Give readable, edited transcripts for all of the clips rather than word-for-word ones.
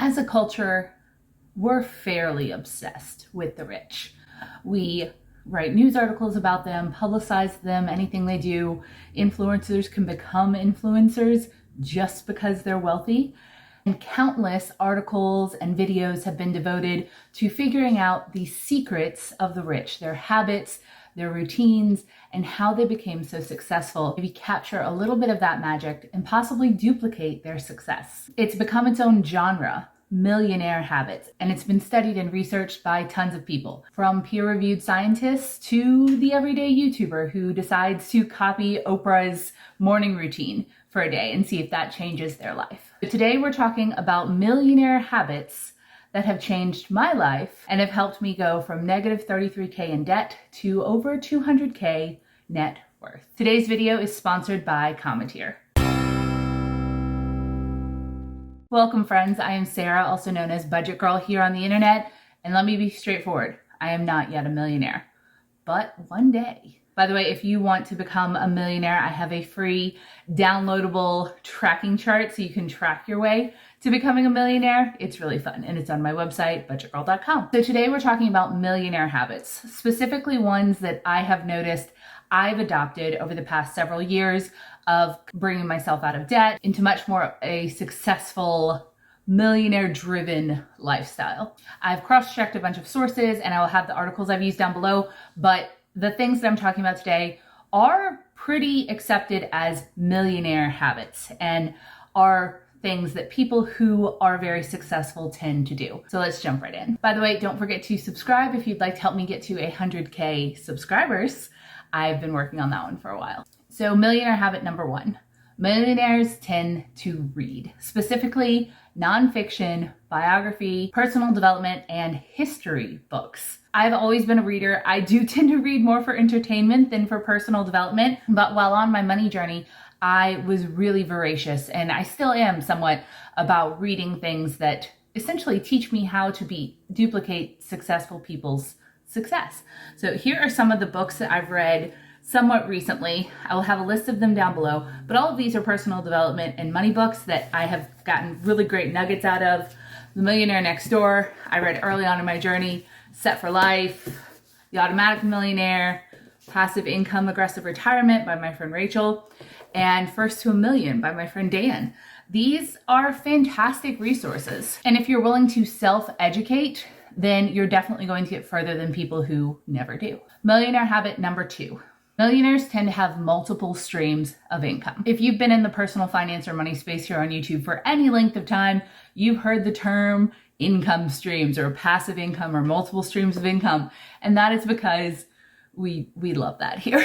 As a culture, we're fairly obsessed with the rich. We write news articles about them, publicize them, anything they do. Influencers can become influencers just because they're wealthy. And countless articles and videos have been devoted to figuring out the secrets of the rich, their habits, their routines, and how they became so successful. Maybe capture a little bit of that magic and possibly duplicate their success. It's become its own genre, Millionaire Habits, and it's been studied and researched by tons of people, from peer-reviewed scientists to the everyday YouTuber who decides to copy Oprah's morning routine for a day and see if that changes their life. But today we're talking about millionaire habits that have changed my life and have helped me go from negative 33K in debt to over 200K net worth. Today's video is sponsored by Cometeer. Welcome friends, I am Sarah, also known as Budget Girl here on the internet, and let me be straightforward, I am not yet a millionaire, but one day. By the way, if you want to become a millionaire, I have a free downloadable tracking chart so you can track your way to becoming a millionaire. It's really fun and it's on my website, budgetgirl.com. So today we're talking about millionaire habits, specifically ones that I have noticed I've adopted over the past several years of bringing myself out of debt into much more a successful millionaire-driven lifestyle. I've cross-checked a bunch of sources and I will have the articles I've used down below, but the things that I'm talking about today are pretty accepted as millionaire habits and are things that people who are very successful tend to do. So let's jump right in. By the way, don't forget to subscribe if you'd like to help me get to 100K subscribers. I've been working on that one for a while. So millionaire habit number one, millionaires tend to read, specifically nonfiction, biography, personal development, and history books. I've always been a reader. I do tend to read more for entertainment than for personal development, but while on my money journey, I was really voracious, and I still am somewhat, about reading things that essentially teach me how to duplicate successful people's success. So here are some of the books that I've read somewhat recently. I will have a list of them down below, but all of these are personal development and money books that I have gotten really great nuggets out of. The Millionaire Next Door, I read early on in my journey. Set for Life, The Automatic Millionaire, Passive Income, Aggressive Retirement by my friend Rachel, and First to a Million by my friend Dan. These are fantastic resources. And if you're willing to self-educate, then you're definitely going to get further than people who never do. Millionaire habit number two. Millionaires tend to have multiple streams of income. If you've been in the personal finance or money space here on YouTube for any length of time, you've heard the term income streams or passive income or multiple streams of income. And that is because we love that here.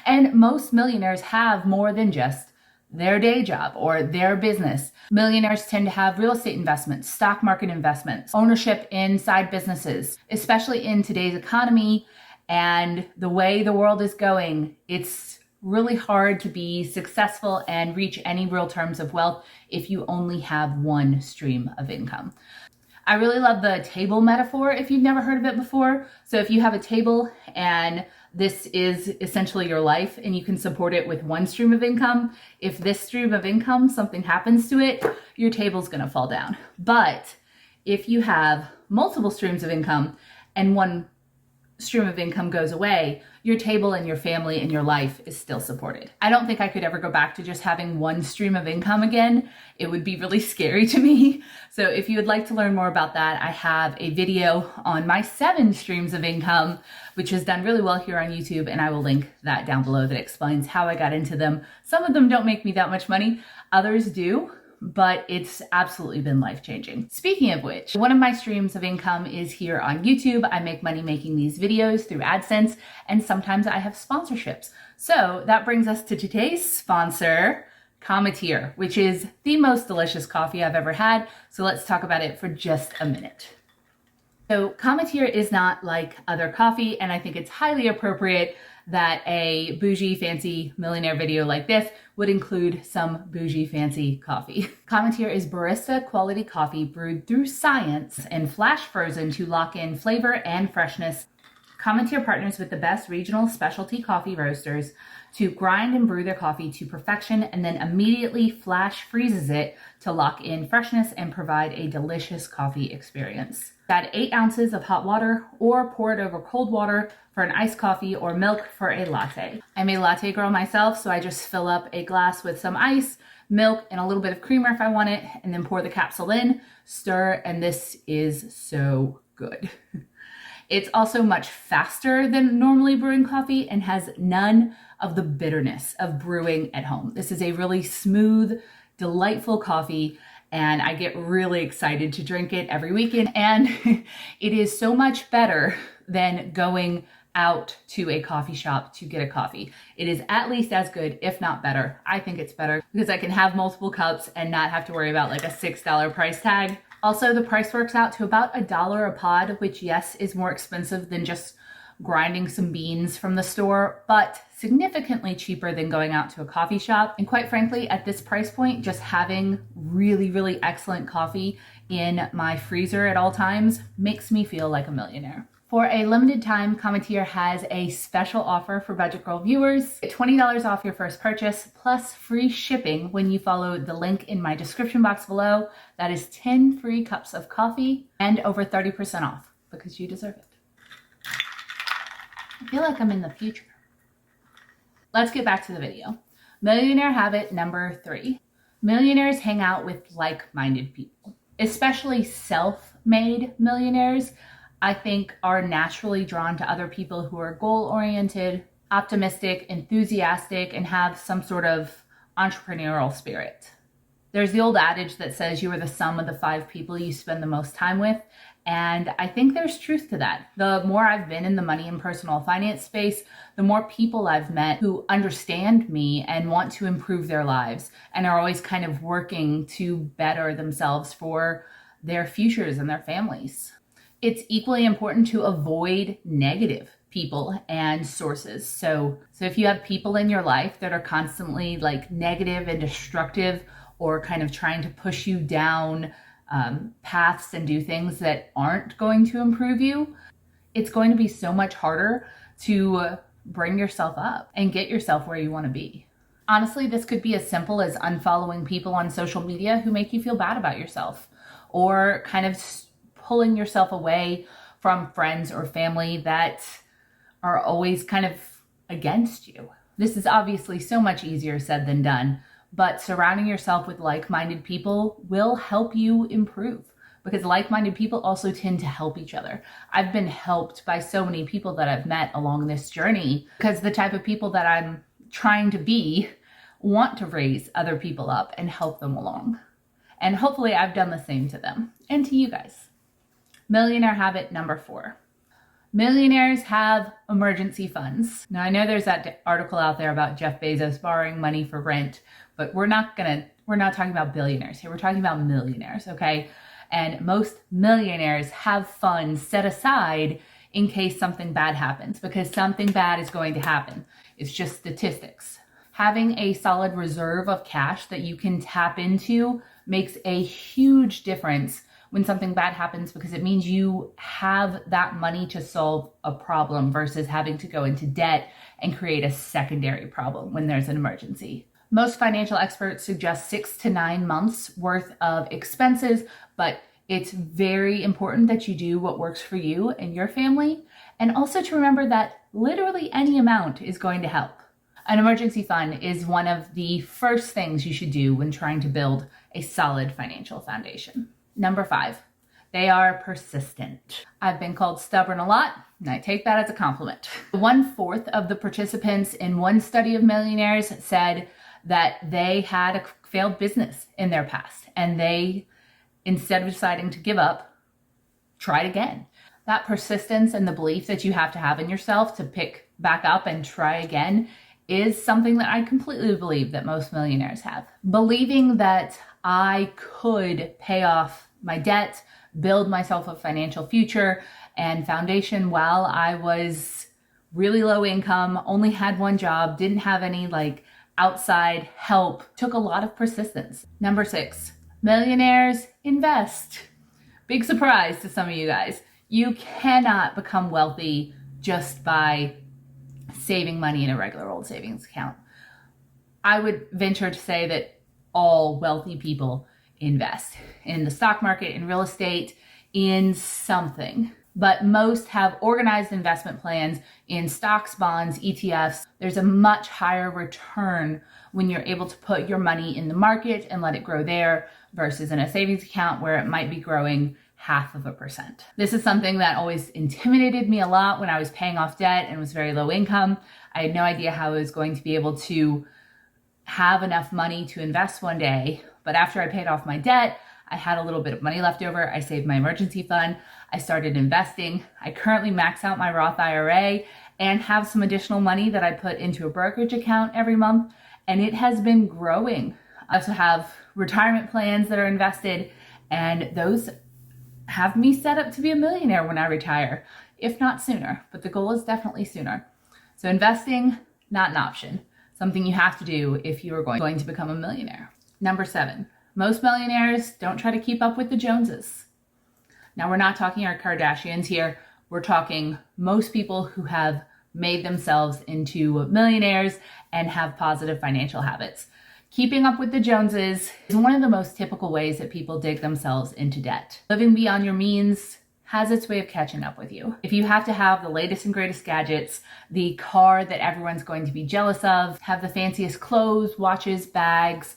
And most millionaires have more than just their day job or their business. Millionaires tend to have real estate investments, stock market investments, ownership in side businesses, especially in today's economy and the way the world is going. It's really hard to be successful and reach any real terms of wealth if you only have one stream of income. I really love the table metaphor if you've never heard of it before. So if you have a table and this is essentially your life and you can support it with one stream of income, if this stream of income, something happens to it, your table's gonna fall down. But if you have multiple streams of income and one stream of income goes away, your table and your family and your life is still supported. I don't think I could ever go back to just having one stream of income again. It would be really scary to me. So if you would like to learn more about that, I have a video on my 7 streams of income, which has done really well here on YouTube, and I will link that down below that explains how I got into them. Some of them don't make me that much money, others do, but it's absolutely been life-changing. Speaking of which, one of my streams of income is here on YouTube. I make money making these videos through AdSense, and sometimes I have sponsorships. So that brings us to today's sponsor, Cometeer, which is the most delicious coffee I've ever had. So let's talk about it for just a minute. So Cometeer is not like other coffee, and I think it's highly appropriate that a bougie fancy millionaire video like this would include some bougie fancy coffee. Cometeer is barista quality coffee brewed through science and flash frozen to lock in flavor and freshness. Cometeer partners with the best regional specialty coffee roasters to grind and brew their coffee to perfection and then immediately flash freezes it to lock in freshness and provide a delicious coffee experience. Add 8 ounces of hot water or pour it over cold water for an iced coffee or milk for a latte. I'm a latte girl myself, so I just fill up a glass with some ice, milk, and a little bit of creamer if I want it, and then pour the capsule in, stir, and this is so good. It's also much faster than normally brewing coffee and has none of the bitterness of brewing at home. This is a really smooth, delightful coffee, and I get really excited to drink it every weekend. And it is so much better than going out to a coffee shop to get a coffee. It is at least as good, if not better. I think it's better because I can have multiple cups and not have to worry about like a $6 price tag. Also, the price works out to about $1 a pod, which yes, is more expensive than just grinding some beans from the store, but significantly cheaper than going out to a coffee shop. And quite frankly, at this price point, just having really, really excellent coffee in my freezer at all times makes me feel like a millionaire. For a limited time, Commentier has a special offer for Budget Girl viewers. Get $20 off your first purchase plus free shipping when you follow the link in my description box below. That is 10 free cups of coffee and over 30% off because you deserve it. I feel like I'm in the future. Let's get back to the video. Millionaire habit number 3. Millionaires hang out with like-minded people, especially self-made millionaires. I think are naturally drawn to other people who are goal-oriented, optimistic, enthusiastic, and have some sort of entrepreneurial spirit. There's the old adage that says you are the sum of the 5 people you spend the most time with, and I think there's truth to that. The more I've been in the money and personal finance space, the more people I've met who understand me and want to improve their lives and are always kind of working to better themselves for their futures and their families. It's equally important to avoid negative people and sources. So if you have people in your life that are constantly like negative and destructive or kind of trying to push you down paths and do things that aren't going to improve you, it's going to be so much harder to bring yourself up and get yourself where you want to be. Honestly, this could be as simple as unfollowing people on social media who make you feel bad about yourself, or kind of pulling yourself away from friends or family that are always kind of against you. This is obviously so much easier said than done, but surrounding yourself with like-minded people will help you improve because like-minded people also tend to help each other. I've been helped by so many people that I've met along this journey because the type of people that I'm trying to be want to raise other people up and help them along. And hopefully I've done the same to them and to you guys. Millionaire habit number 4. Millionaires have emergency funds. Now I know there's that article out there about Jeff Bezos borrowing money for rent, but we're not talking about billionaires here. We're talking about millionaires, okay? And most millionaires have funds set aside in case something bad happens, because something bad is going to happen. It's just statistics. Having a solid reserve of cash that you can tap into makes a huge difference when something bad happens, because it means you have that money to solve a problem versus having to go into debt and create a secondary problem when there's an emergency. Most financial experts suggest 6 to 9 months worth of expenses, but it's very important that you do what works for you and your family, and also to remember that literally any amount is going to help. An emergency fund is one of the first things you should do when trying to build a solid financial foundation. Number 5, they are persistent. I've been called stubborn a lot, and I take that as a compliment. 1/4 of the participants in one study of millionaires said that they had a failed business in their past, and they, instead of deciding to give up, tried again. That persistence and the belief that you have to have in yourself to pick back up and try again is something that I completely believe that most millionaires have. Believing that I could pay off my debt, build myself a financial future and foundation while I was really low income, only had one job, didn't have any outside help, took a lot of persistence. Number 6, millionaires invest. Big surprise to some of you guys. You cannot become wealthy just by saving money in a regular old savings account. I would venture to say that all wealthy people invest in the stock market, in real estate, in something. But most have organized investment plans in stocks, bonds, ETFs. There's a much higher return when you're able to put your money in the market and let it grow there versus in a savings account where it might be growing 0.5%. This is something that always intimidated me a lot when I was paying off debt and was very low income. I had no idea how I was going to be able to have enough money to invest one day. But after I paid off my debt, I had a little bit of money left over. I saved my emergency fund. I started investing. I currently max out my Roth IRA and have some additional money that I put into a brokerage account every month, and it has been growing. I also have retirement plans that are invested, and those have me set up to be a millionaire when I retire, if not sooner, but the goal is definitely sooner. So investing, not an option, something you have to do if you are going to become a millionaire. Number 7, most millionaires don't try to keep up with the Joneses. Now, we're not talking our Kardashians here. We're talking most people who have made themselves into millionaires and have positive financial habits. Keeping up with the Joneses is one of the most typical ways that people dig themselves into debt. Living beyond your means has its way of catching up with you. If you have to have the latest and greatest gadgets, the car that everyone's going to be jealous of, have the fanciest clothes, watches, bags,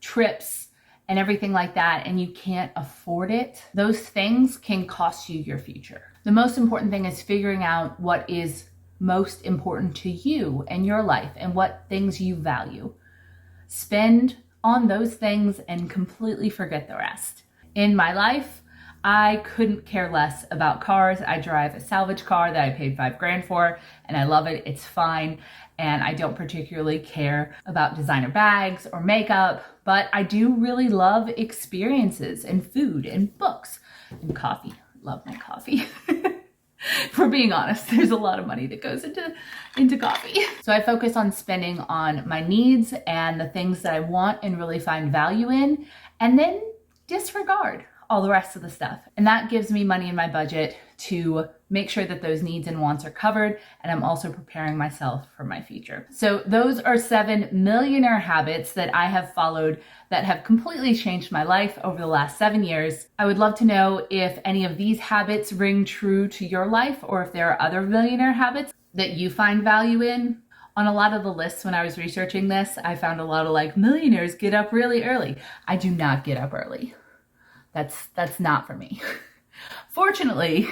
trips, and everything like that, and you can't afford it, those things can cost you your future. The most important thing is figuring out what is most important to you and your life and what things you value. Spend on those things and completely forget the rest. In my life, I couldn't care less about cars. I drive a salvage car that I paid $5,000 for, and I love it. It's fine. And I don't particularly care about designer bags or makeup, but I do really love experiences and food and books and coffee. Love my coffee. For being honest, there's a lot of money that goes into coffee. So I focus on spending on my needs and the things that I want and really find value in, and then disregard all the rest of the stuff. And that gives me money in my budget to make sure that those needs and wants are covered, and I'm also preparing myself for my future. So those are 7 millionaire habits that I have followed that have completely changed my life over the last 7 years. I would love to know if any of these habits ring true to your life, or if there are other millionaire habits that you find value in. On a lot of the lists when I was researching this, I found a lot of like, millionaires get up really early. I do not get up early. That's not for me. Fortunately,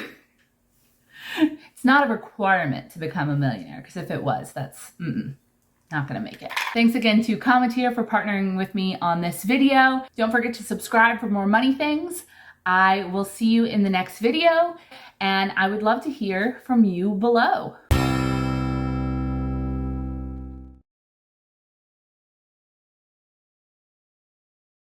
it's not a requirement to become a millionaire, because if it was, that's not gonna make it. Thanks again to Commenteer for partnering with me on this video. Don't forget to subscribe for more money things. I will see you in the next video, and I would love to hear from you below.